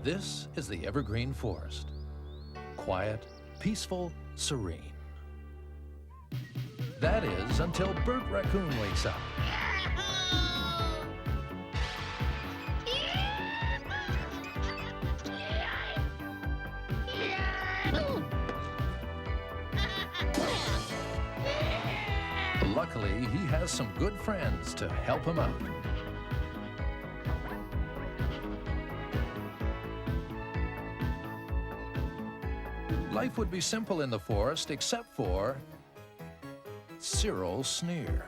This is the Evergreen Forest. Quiet, peaceful, serene. That is until Bert Raccoon wakes up. Luckily, he has some good friends to help him out. Life would be simple in the forest except for Cyril Sneer.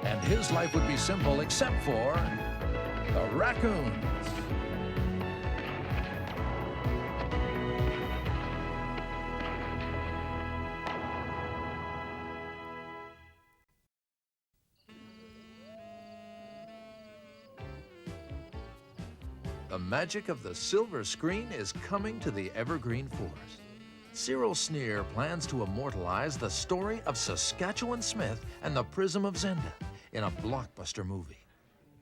And his life would be simple except for the Raccoons. The magic of the silver screen is coming to the Evergreen Forest. Cyril Sneer plans to immortalize the story of Saskatchewan Smith and the Prism of Zenda in a blockbuster movie.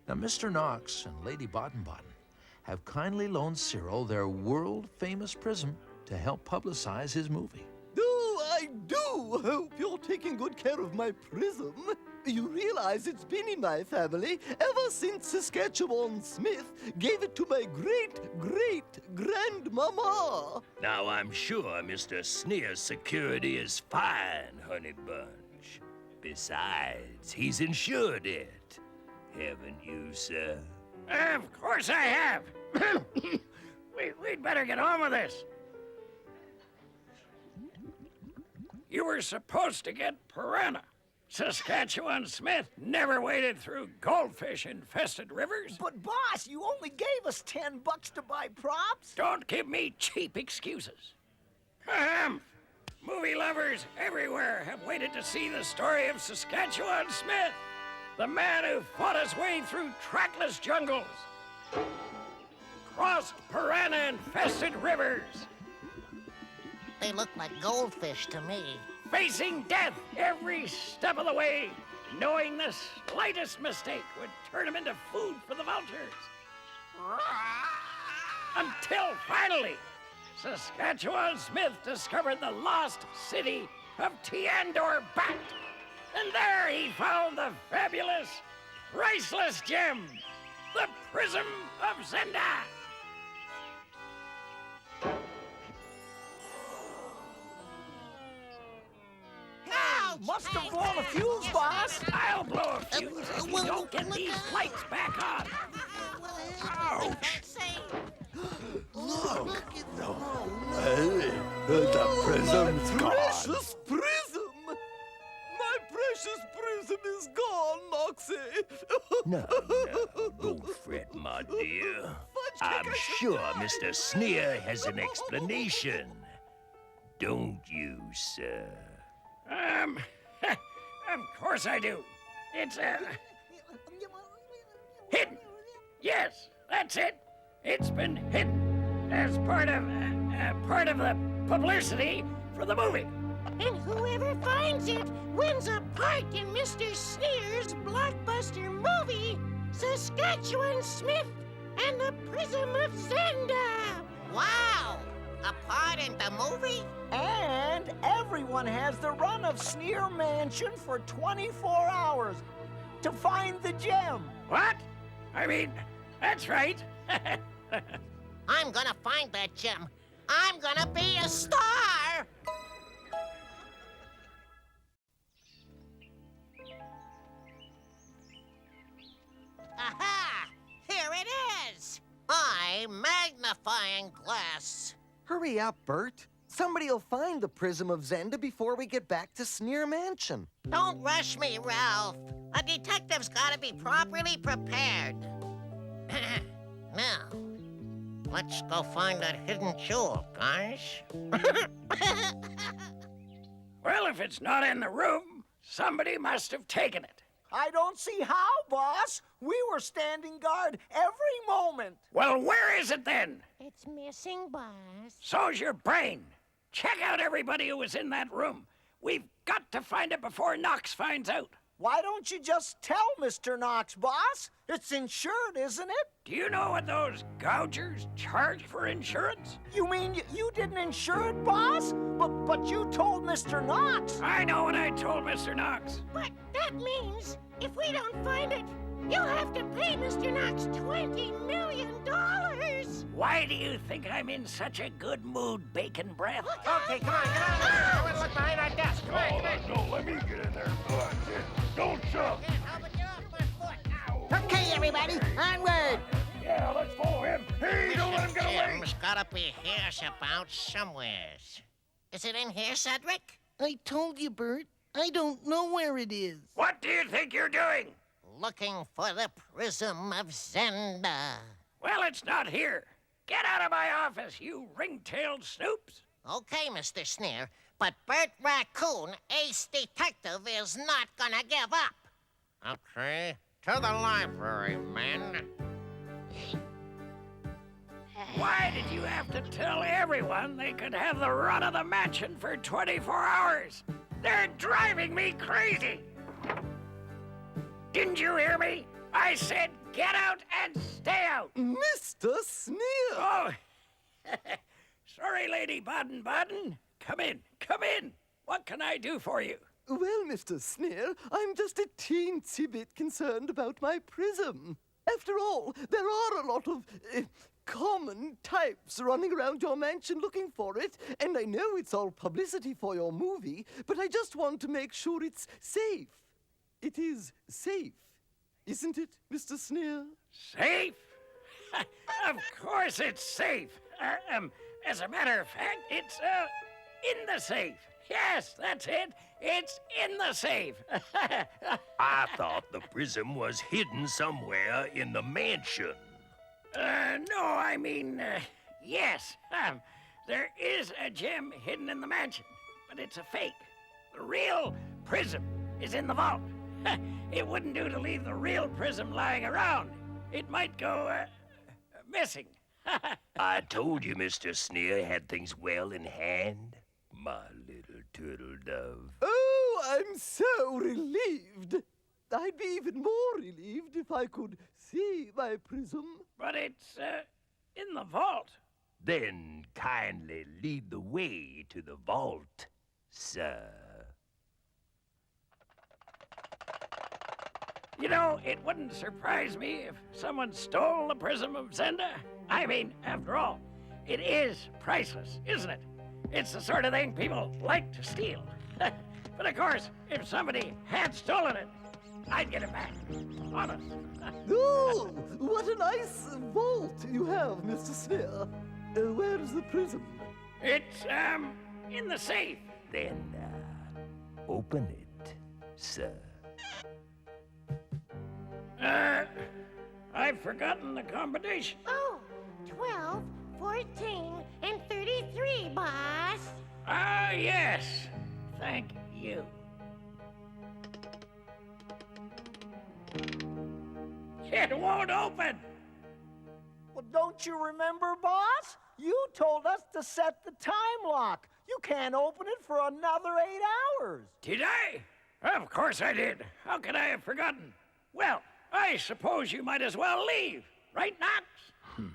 Now, Mr. Knox and Lady Bottom-Bottom have kindly loaned Cyril their world-famous prism to help publicize his movie. Oh, I do hope you're taking good care of my prism. You realize it's been in my family ever since Saskatchewan Smith gave it to my great-great-grandmama. Now, I'm sure Mr. Sneer's security is fine, honey bunch. Besides, he's insured it. Haven't you, sir? Of course I have. We'd better get on with this. You were supposed to get piranha. Saskatchewan Smith never waded through goldfish-infested rivers. But, boss, you only gave us $10 to buy props. Don't give me cheap excuses. Ahem. Movie lovers everywhere have waited to see the story of Saskatchewan Smith, the man who fought his way through trackless jungles, crossed piranha-infested rivers, They look like goldfish to me. facing death every step of the way, knowing the slightest mistake would turn him into food for the vultures. Until finally, Saskatchewan Smith discovered the lost city of Tiandor Bat. And there he found the fabulous, priceless gem, the Prism of Zenda. Must have blown a fuse, boss. I'll blow a fuse if you don't get these lights back on. Ouch! Look! The prism's gone. Precious prism! My precious prism is gone, Moxie. No, don't fret, my dear. I'm sure Mr. Sneer has an explanation. Don't you, sir? Of course I do. It's, hidden. Yes, that's it. It's been hidden as part of the publicity for the movie. And whoever finds it wins a part in Mr. Sneer's blockbuster movie, Saskatchewan Smith and the Prism of Zenda. Wow! A part in the movie? And everyone has the run of Sneer Mansion for 24 hours to find the gem. What? I mean, that's right. I'm gonna find that gem. I'm gonna be a star! Aha! Here it is! My magnifying glass. Hurry up, Bert. Somebody will find the Prism of Zenda before we get back to Sneer Mansion. Don't rush me, Ralph. A detective's gotta be properly prepared. Now, let's go find that hidden jewel, guys. Well, if it's not in the room, somebody must have taken it. I don't see how, boss. We were standing guard every moment. Well, where is it then? It's missing, boss. So's your brain. Check out everybody who was in that room. We've got to find it before Knox finds out. Why don't you just tell Mr. Knox, boss? It's insured, isn't it? Do you know what those gougers charge for insurance? You mean you didn't insure it, boss? But you told Mr. Knox. I know what I told Mr. Knox. But that means if we don't find it, you'll have to pay Mr. Knox $20 million. Why do you think I'm in such a good mood, Bacon Breath? Okay, come on, get out of there. I want to look behind our desk. Come on, come on. No, let me get in there. Go on, kid. Don't shove. Okay, everybody, onward. Yeah, let's follow him. Hey, don't let him get away. Jim's gotta be here about somewhere. Is it in here, Cedric? I told you, Bert. I don't know where it is. What do you think you're doing? Looking for the Prism of Zenda. Well, it's not here. Get out of my office, you ring-tailed snoops. Okay, Mr. Sneer, but Bert Raccoon, ace detective, is not gonna give up. Okay, to the library, men. Why did you have to tell everyone they could have the run of the mansion for 24 hours? They're driving me crazy. Didn't you hear me? I said get out and stay out. Mr. Sneer! Oh, sorry, Lady Baden-Baden. Come in, come in. What can I do for you? Well, Mr. Sneer, I'm just a teensy bit concerned about my prism. After all, there are a lot of common types running around your mansion looking for it, and I know it's all publicity for your movie, but I just want to make sure it's safe. It is safe, isn't it, Mr. Sneer? Safe? Of course it's safe. As a matter of fact, it's, in the safe. Yes, that's it. It's in the safe. I thought the prism was hidden somewhere in the mansion. No, I mean, yes. There is a gem hidden in the mansion, but it's a fake. The real prism is in the vault. It wouldn't do to leave the real prism lying around. It might go, missing. I told you Mr. Sneer had things well in hand. My little turtle dove. Oh, I'm so relieved. I'd be even more relieved if I could see my prism. But it's, in the vault. Then kindly lead the way to the vault, sir. You know, it wouldn't surprise me if someone stole the Prism of Zenda. I mean, after all, it is priceless, isn't it? It's the sort of thing people like to steal. But of course, if somebody had stolen it, I'd get it back. Honest. Oh, what a nice vault you have, Mr. Sneer. Where's the prism? It's, in the safe. Then, open it, sir. I've forgotten the combination. Oh, 12, 14, and 33, boss. Ah, yes. Thank you. It won't open. Well, don't you remember, boss? You told us to set the time lock. You can't open it for another 8 hours. Did I? Of course I did. How could I have forgotten? Well, I suppose you might as well leave. Right, Knox?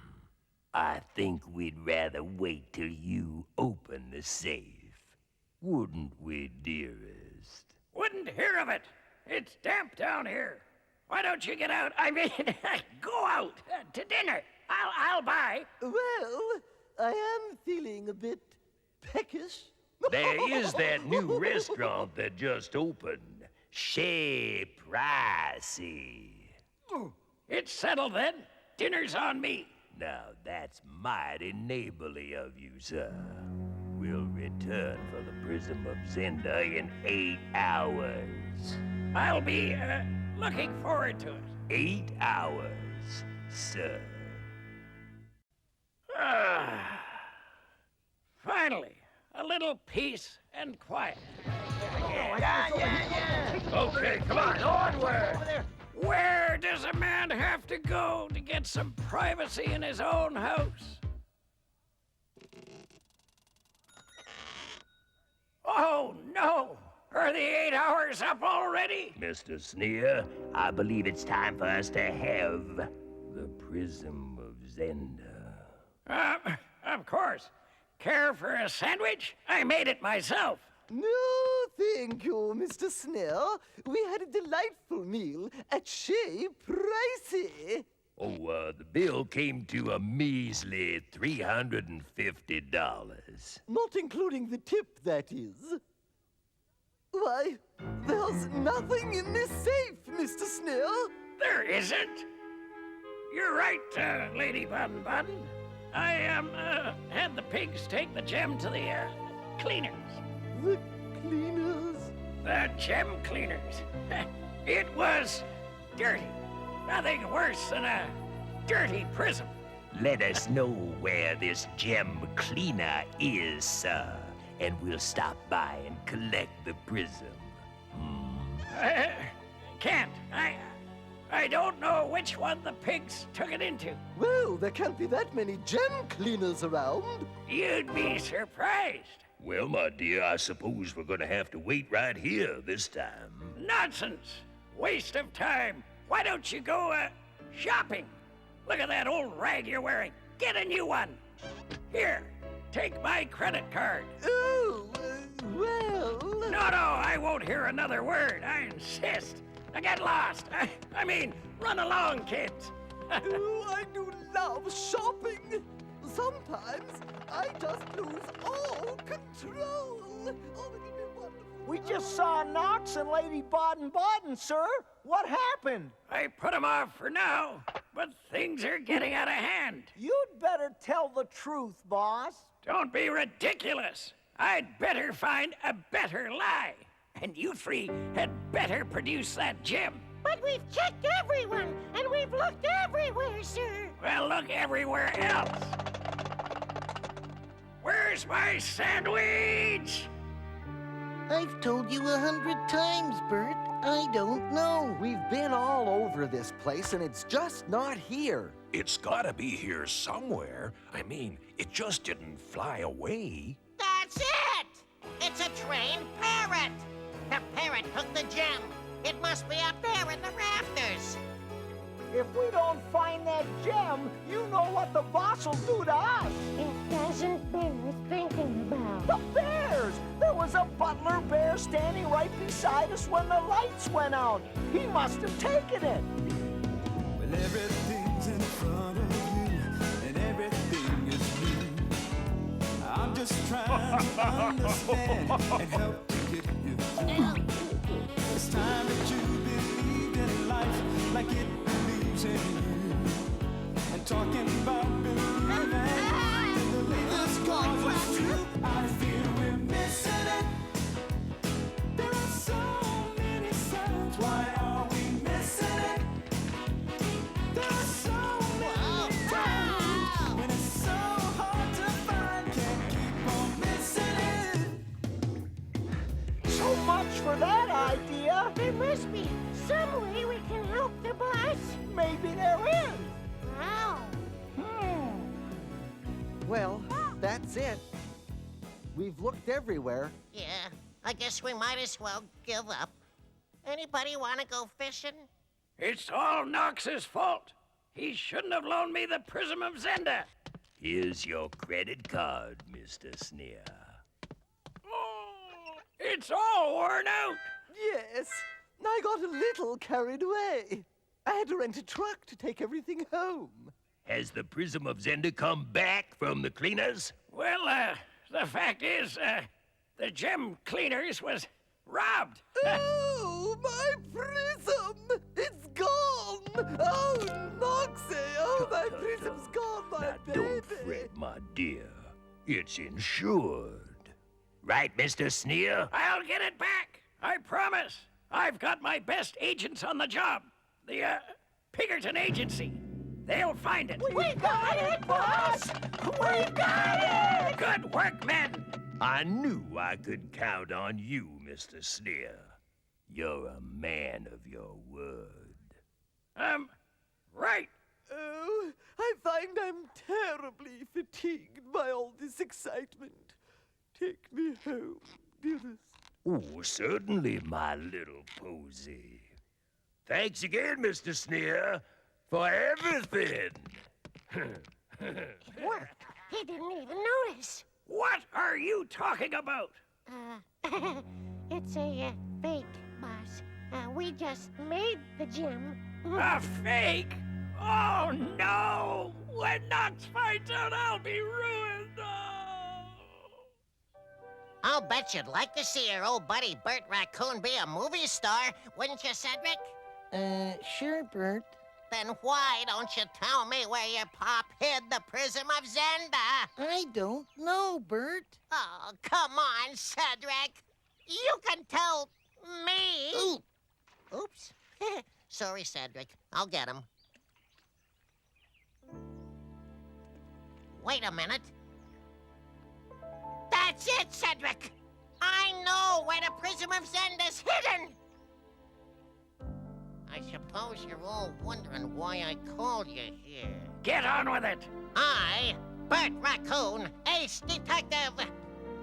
I think we'd rather wait till you open the safe. Wouldn't we, dearest? Wouldn't hear of it. It's damp down here. Why don't you get out? I mean, go out to dinner. I'll buy. Well, I am feeling a bit peckish. There is that new restaurant that just opened. Chez Pricey. It's settled then. Dinner's on me. Now that's mighty neighborly of you, sir. We'll return for the Prism of Zenda in 8 hours. I'll be, looking forward to it. 8 hours, sir. Finally, a little peace and quiet. Okay, come on, onward! Where does a man have to go to get some privacy in his own house? Oh, no! Are the 8 hours up already? Mr. Sneer, I believe it's time for us to have the Prism of Zenda. Of course. Care for a sandwich? I made it myself. No, thank you, Mr. Sneer. We had a delightful meal at Chez Pricey. Oh, the bill came to a measly $350. Not including the tip, that is. Why, there's nothing in this safe, Mr. Sneer. There isn't. You're right, Lady Baden-Baden. I had the pigs take the gem to the cleaners. The cleaners? The gem cleaners. It was dirty. Nothing worse than a dirty prism. Let us know where this gem cleaner is, sir, and we'll stop by and collect the prism. Can't. I don't know which one the pigs took it into. Well, there can't be that many gem cleaners around. You'd be surprised. Well, my dear, I suppose we're gonna have to wait right here this time. Nonsense. Waste of time. Why don't you go, shopping? Look at that old rag you're wearing. Get a new one. Here, take my credit card. Oh, well... No, I won't hear another word. I insist. Now get lost. I mean, run along, kids. Oh, I do love shopping. Sometimes I just lose all control. Oh, it'll be wonderful. We just saw Knox and Lady Baden-Baden, sir. What happened? I put them off for now, but things are getting out of hand. You'd better tell the truth, boss. Don't be ridiculous. I'd better find a better lie. And you three had better produce that gem. But we've checked everyone, and we've looked everywhere, sir. Well, look everywhere else. Where's my sandwich? I've told you 100 times, Bert. I don't know. We've been all over this place, and it's just not here. It's gotta be here somewhere. I mean, it just didn't fly away. That's it! It's a trained parrot. The parrot took the gem. It must be up there in the rafters. If we don't find that gem, you know what the boss will do to us. It doesn't bear thinking about. The bears! There was a butler bear standing right beside us when the lights went out. He must have taken it. Well, everything's in front of you, and everything is new. I'm just trying to understand and help to get you through. It's time that you believed in life like it believes in you. And talking about believing in the latest cause is true. I feel we're missing it. There are so many signs. Why are we missing it? There are so many times when it's so hard to find. Can't keep on missing it. So much for that idea. There must be some way we can help the boss. Maybe there is. Wow. Well, that's it. We've looked everywhere. Yeah, I guess we might as well give up. Anybody want to go fishing? It's all Knox's fault. He shouldn't have loaned me the Prism of Zenda. Here's your credit card, Mr. Sneer. Oh, it's all worn out. Yes, I got a little carried away. I had to rent a truck to take everything home. Has the Prism of Zenda come back from the cleaners? Well, the fact is, the gem cleaners was robbed. Oh, my prism! It's gone! Oh, Noxie! Oh, my prism's gone, my Now, baby! don't fret, my dear. It's insured. Right, Mr. Sneer? I'll get it back. I promise. I've got my best agents on the job. The, Pinkerton Agency. They'll find it. We got it, boss! We got it! Good work, men. I knew I could count on you, Mr. Sneer. You're a man of your word. Right. Oh, I find I'm terribly fatigued by all this excitement. Take me home, dearest. Oh, certainly, my little posy. Thanks again, Mr. Sneer, for everything. It worked. He didn't even notice. What are you talking about? It's a fake, boss. We just made the gem. A fake? Oh, no! When Knox finds out, I'll be ruined. Oh. I'll bet you'd like to see your old buddy Bert Raccoon be a movie star, wouldn't you, Cedric? Sure, Bert. Then why don't you tell me where your pop hid the Prism of Zenda? I don't know, Bert. Oh, come on, Cedric. You can tell me. Ooh. Oops. Sorry, Cedric. I'll get him. Wait a minute. That's it, Cedric! I know where the Prism of Zenda's hidden! I suppose you're all wondering why I called you here. Get on with it! I, Bert Raccoon, ace detective,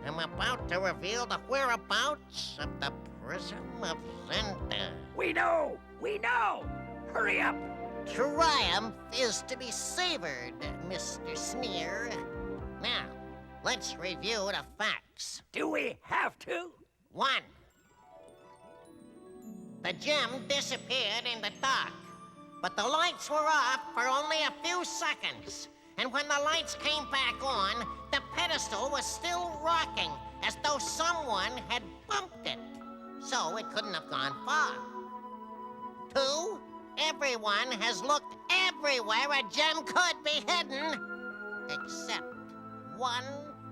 am about to reveal the whereabouts of the Prism of Zenda. We know! We know! Hurry up! Triumph is to be savored, Mr. Sneer. Now, let's review the facts. Do we have to? 1. The gem disappeared in the dark, but the lights were off for only a few seconds. And when the lights came back on, the pedestal was still rocking, as though someone had bumped it. So it couldn't have gone far. 2. Everyone has looked everywhere a gem could be hidden, except one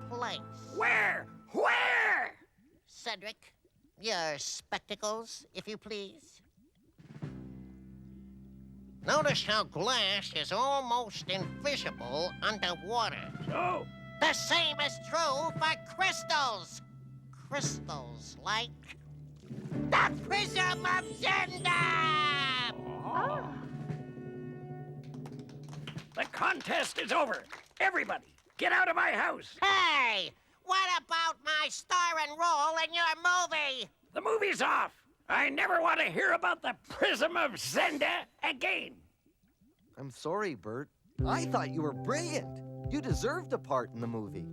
place. Where? Where? Cedric, your spectacles, if you please. Notice how glass is almost invisible underwater. So? The same is true for crystals. Crystals like the Prism of Zenda! Oh. The contest is over. Everybody, get out of my house. Hey! What about my starring role in your movie? The movie's off. I never want to hear about the Prism of Zenda again. I'm sorry, Bert. I thought you were brilliant. You deserved a part in the movie.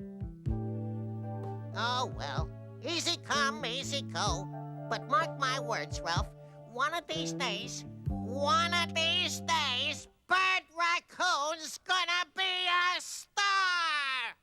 Oh, well. Easy come, easy go. But mark my words, Ralph. One of these days, Bert Raccoon's gonna be a star!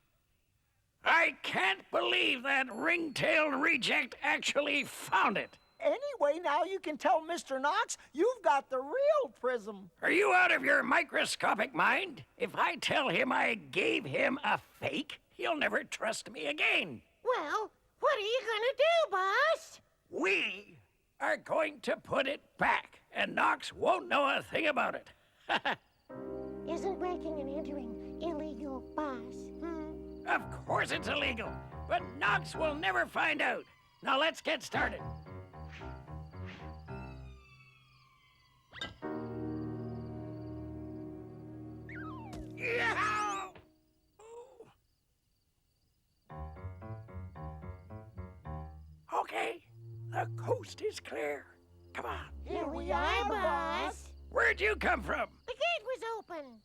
I can't believe that ring-tailed reject actually found it. Anyway, now you can tell Mr. Knox you've got the real prism. Are you out of your microscopic mind? If I tell him I gave him a fake, he'll never trust me again. Well, what are you gonna do, boss? We are going to put it back, and Knox won't know a thing about it. Isn't breaking and entering illegal, boss? Of course it's illegal, but Knox will never find out. Now let's get started. Yeah! Okay, the coast is clear. Come on. Here we are, boss. Where'd you come from? The gate was open.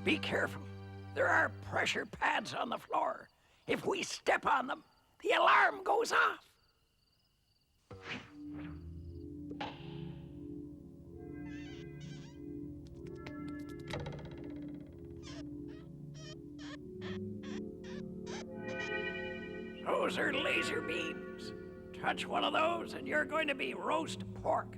Be careful. There are pressure pads on the floor. If we step on them, the alarm goes off. Those are laser beams. Touch one of those and you're going to be roast pork.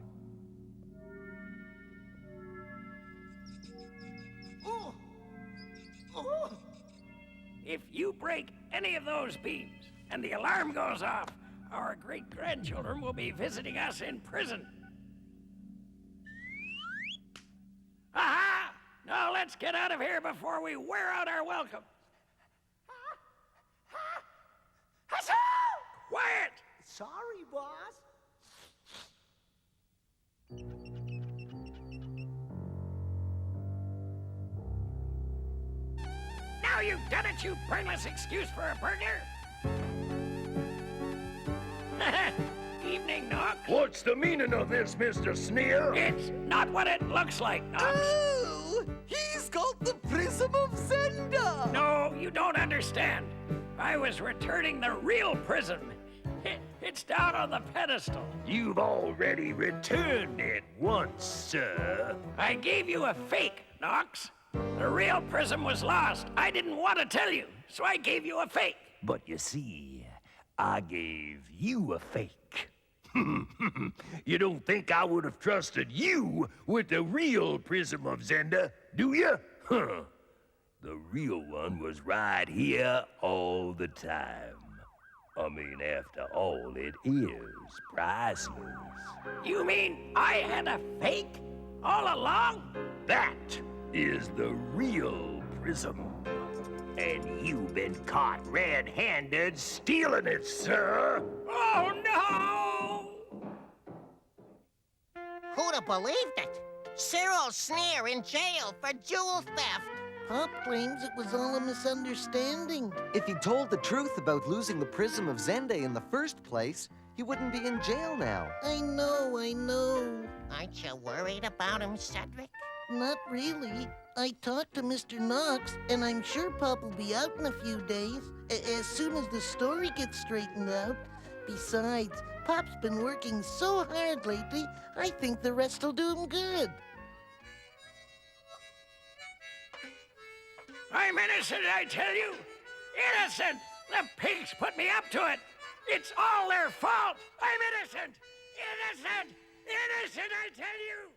If you break any of those beams and the alarm goes off, our great-grandchildren will be visiting us in prison. Aha! Now let's get out of here before we wear out our welcome. Quiet! Sorry, boss. Now you've done it, you brainless excuse for a burglar. Evening, Knox. What's the meaning of this, Mr. Sneer? It's not what it looks like, Knox. Oh, he's got the Prism of Zenda! No, you don't understand. I was returning the real prism. It's down on the pedestal. You've already returned it once, sir. I gave you a fake, Knox. The real prism was lost. I didn't want to tell you, so I gave you a fake. But you see, I gave you a fake. You don't think I would have trusted you with the real Prism of Zenda, do you? Huh. The real one was right here all the time. I mean, after all, it is priceless. You mean I had a fake all along? That is the real prism. And you've been caught red-handed stealing it, sir. Oh, no! Who'd have believed it? Cyril Sneer in jail for jewel theft. Pop claims it was all a misunderstanding. If he told the truth about losing the Prism of Zenda in the first place, he wouldn't be in jail now. I know. Aren't you worried about him, Cedric? Not really. I talked to Mr. Knox, and I'm sure Pop will be out in a few days, as soon as the story gets straightened out. Besides, Pop's been working so hard lately, I think the rest will do him good. I'm innocent, I tell you. Innocent! The pigs put me up to it. It's all their fault. I'm innocent! Innocent! Innocent, I tell you!